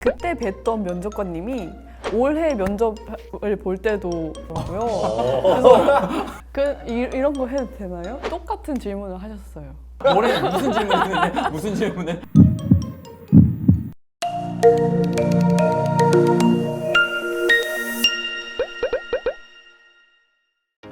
그때 뵀던 면접관님이 올해 면접을 볼 때도 더라고요. 그래서 이런 거 해도 되나요? 똑같은 질문을 하셨어요. 올해 무슨 질문인데? 무슨 질문을?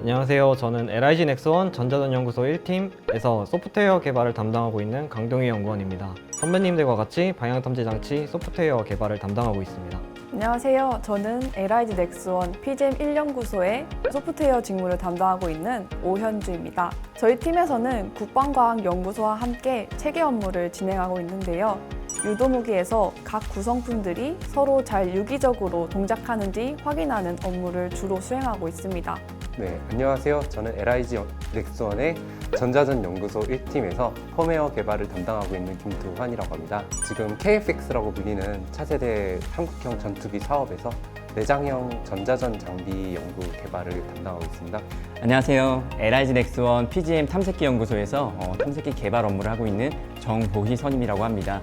안녕하세요. 저는 LIG 넥스원 전자전 연구소 1팀에서 소프트웨어 개발을 담당하고 있는 강동희 연구원입니다. 선배님들과 같이 방향탐지 장치 소프트웨어 개발을 담당하고 있습니다. 안녕하세요. 저는 LIG 넥스원 PGM 1연구소의 소프트웨어 직무를 담당하고 있는 오현주입니다. 저희 팀에서는 국방과학연구소와 함께 체계 업무를 진행하고 있는데요. 유도무기에서 각 구성품들이 서로 잘 유기적으로 동작하는지 확인하는 업무를 주로 수행하고 있습니다. 네, 안녕하세요. 저는 LIG 넥스원의 전자전 연구소 1팀에서 펌웨어 개발을 담당하고 있는 김두환이라고 합니다. 지금 KFX라고 불리는 차세대 한국형 전투기 사업에서 내장형 전자전 장비 연구 개발을 담당하고 있습니다. 안녕하세요. LIG 넥스원 PGM 탐색기 연구소에서 탐색기 개발 업무를 하고 있는 정보희 선임이라고 합니다.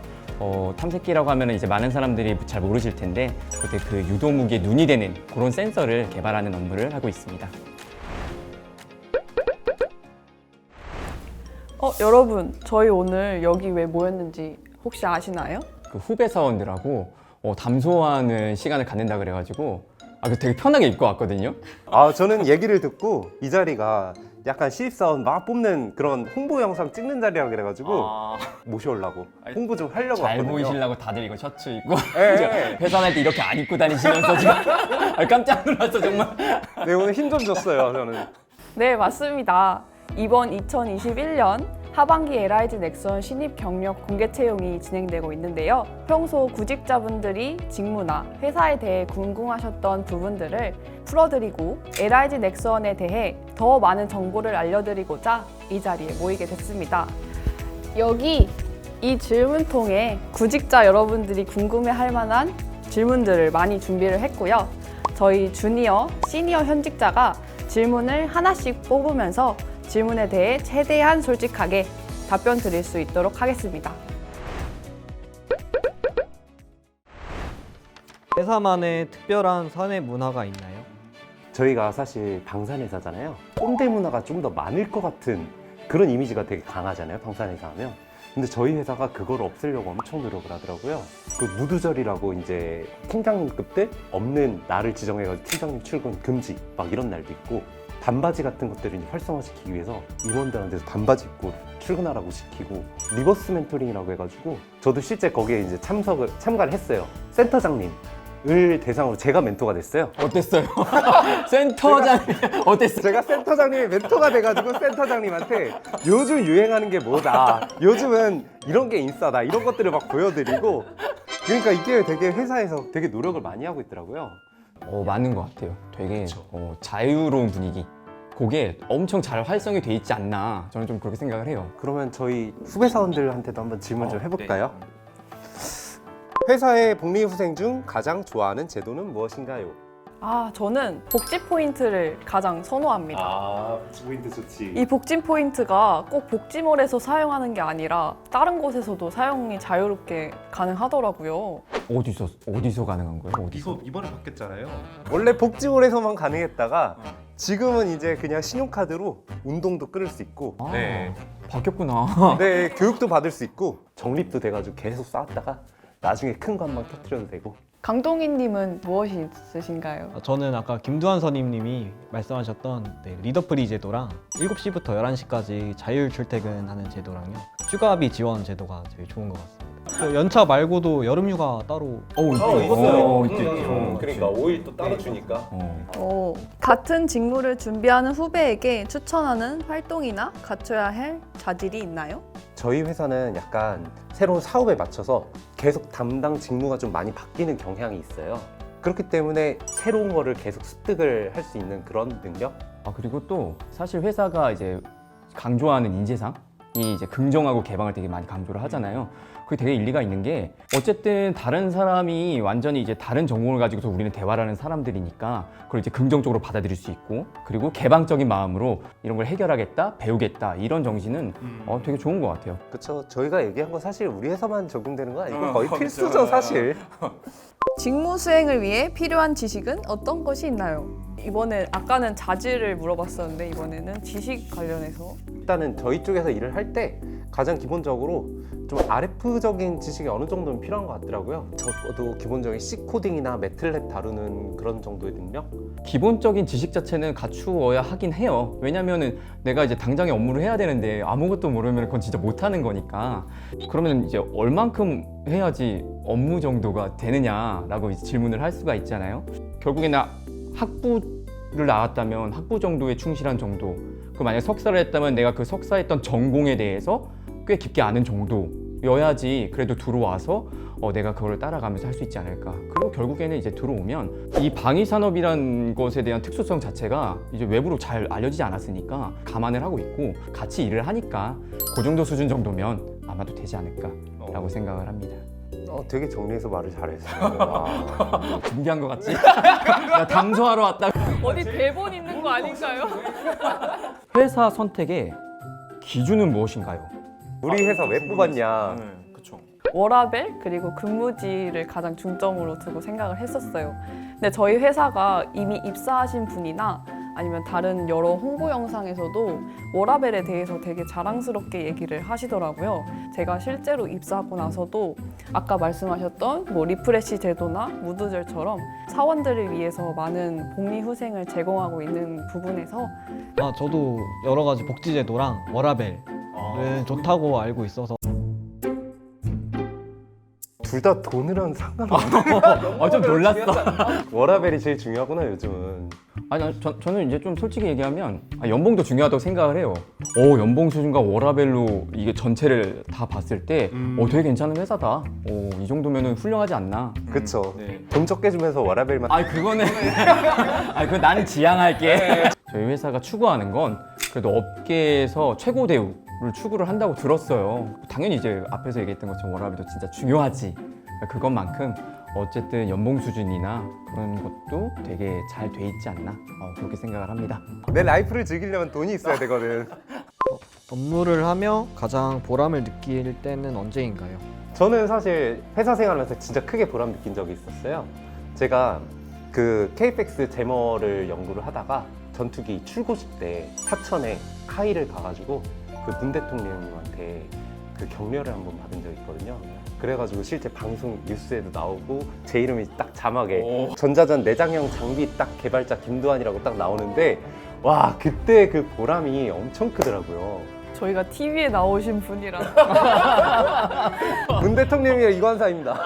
탐색기라고 하면 이제 많은 사람들이 잘 모르실 텐데 그때 그 유도무기에 눈이 되는 그런 센서를 개발하는 업무를 하고 있습니다. 여러분, 저희 오늘 여기 왜 모였는지 혹시 아시나요? 그 후배 사원들하고 담소하는 시간을 갖는다 그래가지고 되게 편하게 입고 왔거든요. 저는 얘기를 듣고 이 자리가 약간 신입사원 막 뽑는 그런 홍보 영상 찍는 자리라 그래가지고 모셔오려고 홍보 좀 하려고 잘 왔거든요. 보이시려고 다들 이거 셔츠 입고 네. 회사 다닐 때 이렇게 안 입고 다니시면서 지금 깜짝 놀랐어 정말. 네, 오늘 힘 좀 줬어요, 저는. 네, 맞습니다. 이번 2021년 하반기 LIG 넥스원 신입 경력 공개 채용이 진행되고 있는데요. 평소 구직자분들이 직무나 회사에 대해 궁금하셨던 부분들을 풀어드리고 LIG 넥스원에 대해 더 많은 정보를 알려드리고자 이 자리에 모이게 됐습니다. 여기 이 질문통에 구직자 여러분들이 궁금해할 만한 질문들을 많이 준비를 했고요. 저희 주니어, 시니어 현직자가 질문을 하나씩 뽑으면서 질문에 대해 최대한 솔직하게 답변 드릴 수 있도록 하겠습니다. 회사만의 특별한 사내 문화가 있나요? 저희가 사실 방산회사잖아요. 꼰대 문화가 좀 더 많을 것 같은 그런 이미지가 되게 강하잖아요, 방산회사 하면. 근데 저희 회사가 그걸 없애려고 엄청 노력을 하더라고요. 그 무두절이라고 이제 팀장님급들 없는 날을 지정해가지고 팀장님 출근 금지 막 이런 날도 있고, 반바지 같은 것들을 이제 활성화시키기 위해서 임원들한테 반바지 입고 출근하라고 시키고, 리버스 멘토링이라고 해가지고 저도 실제 거기에 이제 참가를 했어요. 센터장님을 대상으로 제가 멘토가 됐어요. 어땠어요? 센터장 어땠어요? 제가 센터장님의 멘토가 돼가지고 센터장님한테 요즘 유행하는 게 뭐다, 요즘은 이런 게 인싸다, 이런 것들을 막 보여드리고, 그러니까 이게 되게 회사에서 되게 노력을 많이 하고 있더라고요. 맞는 것 같아요. 되게 자유로운 분위기. 그게 엄청 잘 활성이 돼 있지 않나 저는 좀 그렇게 생각을 해요. 그러면 저희 후배 사원들한테도 한번 질문 좀 해볼까요? 회사의 복리후생 중 가장 좋아하는 제도는 무엇인가요? 저는 복지 포인트를 가장 선호합니다. 포인트 좋지. 이 복지 포인트가 꼭 복지몰에서 사용하는 게 아니라 다른 곳에서도 사용이 자유롭게 가능하더라고요. 어디서 가능한 거예요? 어디서? 이번에 바뀌었잖아요. 원래 복지몰에서만 가능했다가 지금은 이제 그냥 신용카드로 운동도 끊을 수 있고, 바뀌었구나. 네, 교육도 받을 수 있고, 적립도 돼가지고 계속 쌓았다가 나중에 큰 거 한번 터뜨려도 되고. 강동희님은 무엇이 있으신가요? 저는 아까 김두한 선임님이 말씀하셨던 리더프리 제도랑 7시부터 11시까지 자율 출퇴근하는 제도랑요, 휴가비 지원 제도가 제일 좋은 것 같습니다. 연차 말고도 여름휴가 따로 있죠. 그러니까 5일 또 따로 주니까. 같은 직무를 준비하는 후배에게 추천하는 활동이나 갖춰야 할 자질이 있나요? 저희 회사는 약간 새로운 사업에 맞춰서 계속 담당 직무가 좀 많이 바뀌는 경향이 있어요. 그렇기 때문에 새로운 거를 계속 습득을 할 수 있는 그런 능력? 그리고 또 사실 회사가 이제 강조하는 인재상 이제 긍정하고 개방을 되게 많이 강조를 하잖아요. 그게 되게 일리가 있는 게 어쨌든 다른 사람이 완전히 이제 다른 전공을 가지고서 우리는 대화를 하는 사람들이니까 그걸 이제 긍정적으로 받아들일 수 있고 그리고 개방적인 마음으로 이런 걸 해결하겠다, 배우겠다 이런 정신은 되게 좋은 것 같아요. 그렇죠. 저희가 얘기한 건 사실 우리 회사만 적용되는 건 아니고 거의 필수죠, 사실. 직무 수행을 위해 필요한 지식은 어떤 것이 있나요? 이번에 아까는 자질을 물어봤었는데 이번에는 지식 관련해서 일단은 저희 쪽에서 일을 할 때 가장 기본적으로 좀 RF적인 지식이 어느 정도는 필요한 것 같더라고요. 저도 기본적인 C 코딩이나 매틀랩 다루는 그런 정도의 능력? 기본적인 지식 자체는 갖추어야 하긴 해요. 왜냐면은 내가 이제 당장에 업무를 해야 되는데 아무것도 모르면 그건 진짜 못하는 거니까. 그러면 이제 얼만큼 해야지 업무 정도가 되느냐라고 이제 질문을 할 수가 있잖아요. 결국에는 학부를 나왔다면 학부 정도에 충실한 정도. 그 만약 석사를 했다면 내가 그 석사했던 전공에 대해서 꽤 깊게 아는 정도여야지 그래도 들어와서 내가 그걸 따라가면서 할 수 있지 않을까. 그리고 결국에는 이제 들어오면 이 방위 산업이란 것에 대한 특수성 자체가 이제 외부로 잘 알려지지 않았으니까 감안을 하고 있고 같이 일을 하니까 그 정도 수준 정도면 아마도 되지 않을까라고 생각을 합니다. 되게 정리해서 말을 잘했어요. 와. 준비한 것 같지? 나 당소하러 왔다. 어디 대본 있는 거 아닌가요? 회사 선택의 기준은 무엇인가요? 우리 회사 왜 뽑았냐? 워라밸 그리고 근무지를 가장 중점으로 두고 생각을 했었어요. 근데 저희 회사가 이미 입사하신 분이나 아니면 다른 여러 홍보 영상에서도 워라밸에 대해서 되게 자랑스럽게 얘기를 하시더라고요. 제가 실제로 입사하고 나서도 아까 말씀하셨던 뭐 리프레시 제도나 무드절처럼 사원들을 위해서 많은 복리 후생을 제공하고 있는 부분에서 저도 여러 가지 복지 제도랑 워라밸은 좋다고 알고 있어서 둘 다 돈이랑 상관없는 좀 놀랐어. 워라밸이 제일 중요하구나 요즘은. 아니, 저는 이제 좀 솔직히 얘기하면 연봉도 중요하다고 생각을 해요. 연봉 수준과 워라밸로 이게 전체를 다 봤을 때 되게 괜찮은 회사다. 이 정도면은 훌륭하지 않나. 그쵸. 네. 돈 적게 주면서 워라밸만. 그거는 그거 나는 지양할게. 저희 회사가 추구하는 건 그래도 업계에서 최고 대우를 추구를 한다고 들었어요. 당연히 이제 앞에서 얘기했던 것처럼 워라밸도 진짜 중요하지. 그것만큼 어쨌든 연봉 수준이나 그런 것도 되게 잘 돼 있지 않나 그렇게 생각을 합니다. 내 라이프를 즐기려면 돈이 있어야 되거든. 업무를 하며 가장 보람을 느낄 때는 언제인가요? 저는 사실 회사 생활하면서 진짜 크게 보람 느낀 적이 있었어요. 제가 그 KFX 제머를 연구를 하다가 전투기 출고식 때 사천에 카이를 가가지고 그 문 대통령님한테 그 격려를 한번 받은 적이 있거든요. 그래가지고 실제 방송 뉴스에도 나오고 제 이름이 딱 자막에 전자전 내장형 장비 딱 개발자 김두한이라고 딱 나오는데 와 그때 그 보람이 엄청 크더라고요. 저희가 TV에 나오신 분이라 문 대통령이 이관사입니다.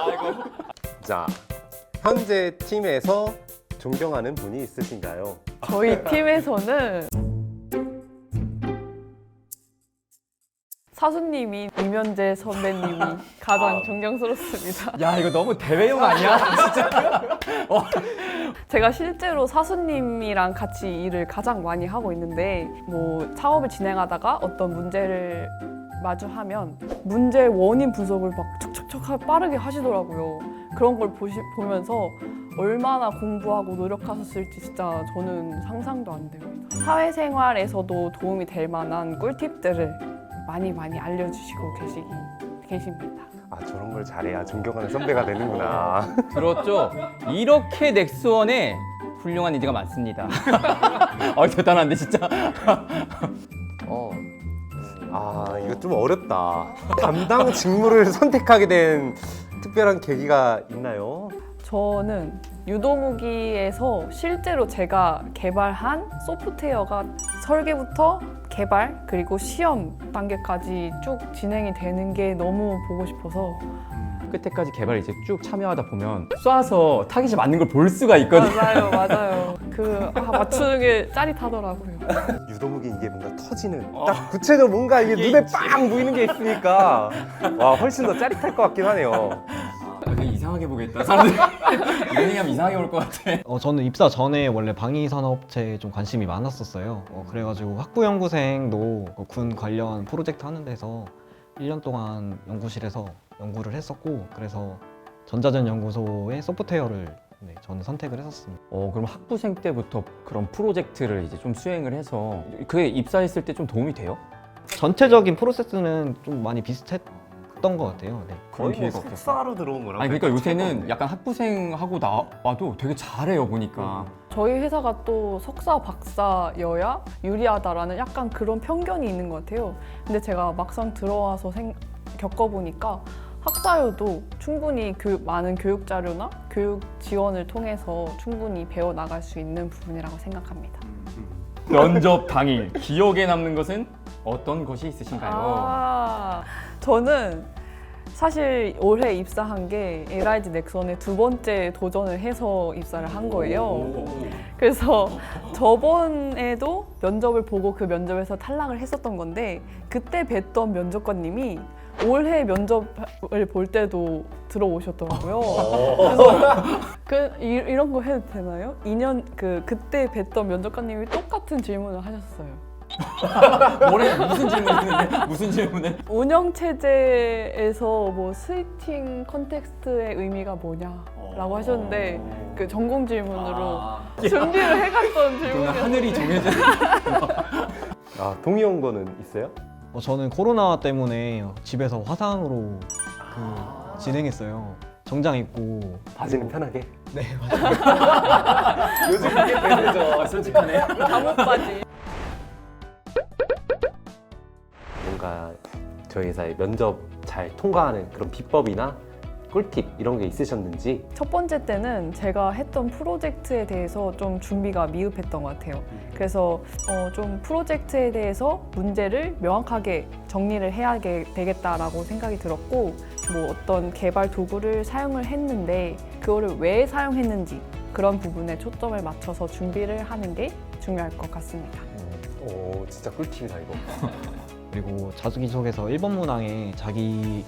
자 현재 팀에서 존경하는 분이 있으신가요? 저희 팀에서는 사수님이 이면재 선배님이 가장 존경스럽습니다. 야 이거 너무 대회용 아니야? 제가 실제로 사수님이랑 같이 일을 가장 많이 하고 있는데 뭐 사업을 진행하다가 어떤 문제를 마주하면 문제의 원인 분석을 막 척척척 빠르게 하시더라고요. 그런 걸 보면서 얼마나 공부하고 노력하셨을지 진짜 저는 상상도 안 됩니다. 사회생활에서도 도움이 될 만한 꿀팁들을 많이 알려주시고 계십니다. 아 저런 걸 잘해야 존경하는 선배가 되는구나. 들었죠? 이렇게 넥스원에 훌륭한 이디가 많습니다. 대단한데 진짜. 이거 좀 어렵다. 담당 직무를 선택하게 된 특별한 계기가 있나요? 저는 유도무기에서 실제로 제가 개발한 소프트웨어가 설계부터 개발 그리고 시험 단계까지 쭉 진행이 되는 게 너무 보고 싶어서 끝에까지 개발 이제 쭉 참여하다 보면 쏴서 타깃이 맞는 걸 볼 수가 있거든요. 맞아요. 맞추는 게 짜릿하더라고요. 유도무기 이게 뭔가 터지는 딱 구체적으로 뭔가 이게 눈에 빵 보이는 게 있으니까 와 훨씬 더 짜릿할 것 같긴 하네요. 이상한 이상하게 보겠다. 사람들 이런 얘기하면 이상하게 볼 것 같아. 저는 입사 전에 원래 방위산업체에 좀 관심이 많았었어요. 그래가지고 학부연구생도 군 관련 프로젝트 하는 데서 1년 동안 연구실에서 연구를 했었고, 그래서 전자전연구소의 소프트웨어를 저는 선택을 했었습니다. 그럼 학부생 때부터 그런 프로젝트를 이제 좀 수행을 해서 그게 입사했을 때 좀 도움이 돼요? 전체적인 프로세스는 좀 많이 비슷했던 것 같아요. 네. 그런 거의 뭐 기회가 없겠어. 석사로 들어온 거랑. 아니 그러니까 요새는 약간 학부생하고 나와도 되게 잘해요 보니까. 저희 회사가 또 석사, 박사여야 유리하다라는 약간 그런 편견이 있는 것 같아요. 근데 제가 막상 들어와서 겪어보니까 학사여도 충분히 많은 교육 자료나 교육 지원을 통해서 충분히 배워나갈 수 있는 부분이라고 생각합니다. 면접 당일 기억에 남는 것은 어떤 것이 있으신가요? 저는 사실 올해 입사한 게 LIG 넥슨에 2번째 도전을 해서 입사를 한 거예요. 그래서 저번에도 면접을 보고 그 면접에서 탈락을 했었던 건데, 그때 뵀던 면접관님이 올해 면접을 볼 때도 들어오셨더라고요. 그래서 이런 거 해도 되나요? 그때 뵀던 면접관님이 똑같은 질문을 하셨어요. 올해 무슨 질문인데? 무슨 질문을? 운영 체제에서 뭐 스위칭 컨텍스트의 의미가 뭐냐라고 하셨는데, 그 전공 질문으로 준비를 해갔던 그러면 질문이었어요. 하늘이 정해져. 동의한 거는 있어요? 저는 코로나 때문에 집에서 화상으로 진행했어요. 정장 입고. 바지는 편하게. 네, 요즘 그게 대세죠. 솔직하네. 잠옷 바지. 뭔가 저희 회사의 면접 잘 통과하는 그런 비법이나 꿀팁 이런 게 있으셨는지. 첫 번째 때는 제가 했던 프로젝트에 대해서 좀 준비가 미흡했던 것 같아요. 그래서 좀 프로젝트에 대해서 문제를 명확하게 정리를 해야 되겠다라고 생각이 들었고, 뭐 어떤 개발 도구를 사용을 했는데 그거를 왜 사용했는지 그런 부분에 초점을 맞춰서 준비를 하는 게 중요할 것 같습니다. 오, 진짜 꿀팁이다 이거. 그리고 자기소개서 1번 문항에 자기를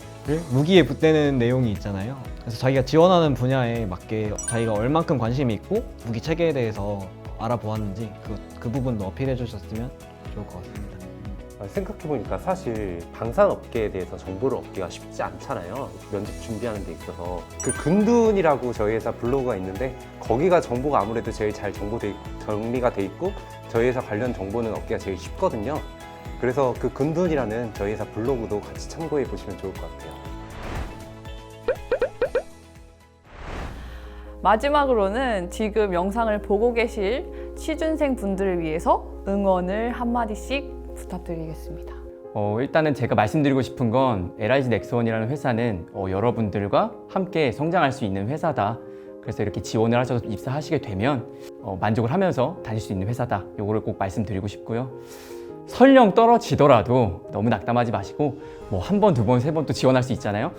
무기에 붙대는 내용이 있잖아요. 그래서 자기가 지원하는 분야에 맞게 자기가 얼만큼 관심이 있고 무기 체계에 대해서 알아보았는지 그 부분도 어필해 주셨으면 좋을 것 같습니다. 생각해보니까 사실 방산업계에 대해서 정보를 얻기가 쉽지 않잖아요. 면접 준비하는 데 있어서. 그 근둔이라고 저희 회사 블로그가 있는데 거기가 정보가 아무래도 제일 잘 정리가 돼 있고 저희 회사 관련 정보는 얻기가 제일 쉽거든요. 그래서 그 근둔이라는 저희 회사 블로그도 같이 참고해 보시면 좋을 것 같아요. 마지막으로는 지금 영상을 보고 계실 취준생 분들을 위해서 응원을 한마디씩 부탁드리겠습니다. 일단은 제가 말씀드리고 싶은 건 LIG 넥스원이라는 회사는 여러분들과 함께 성장할 수 있는 회사다. 그래서 이렇게 지원을 하셔서 입사하시게 되면 만족을 하면서 다닐 수 있는 회사다. 요거를 꼭 말씀드리고 싶고요. 설령 떨어지더라도 너무 낙담하지 마시고 뭐 한 번, 두 번, 세 번 또 지원할 수 있잖아요.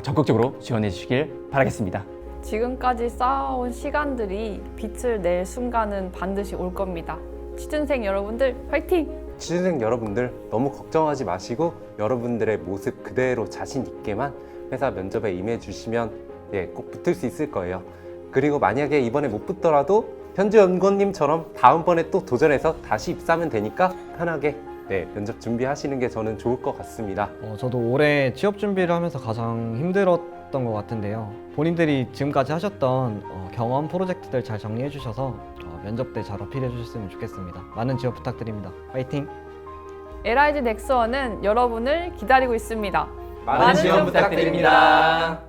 적극적으로 지원해 주시길 바라겠습니다. 지금까지 쌓아온 시간들이 빛을 낼 순간은 반드시 올 겁니다. 취준생 여러분들 화이팅! 취준생 여러분들 너무 걱정하지 마시고 여러분들의 모습 그대로 자신 있게만 회사 면접에 임해 주시면 꼭 붙을 수 있을 거예요. 그리고 만약에 이번에 못 붙더라도 현주 연구원님처럼 다음번에 또 도전해서 다시 입사하면 되니까 편하게 면접 준비하시는 게 저는 좋을 것 같습니다. 저도 올해 취업 준비를 하면서 가장 힘들었던 것 같은데요. 본인들이 지금까지 하셨던 경험 프로젝트들 잘 정리해 주셔서 면접 때 잘 어필해 주셨으면 좋겠습니다. 많은 지원 부탁드립니다. 파이팅! LIG 넥스원은 여러분을 기다리고 있습니다. 많은 지원 부탁드립니다.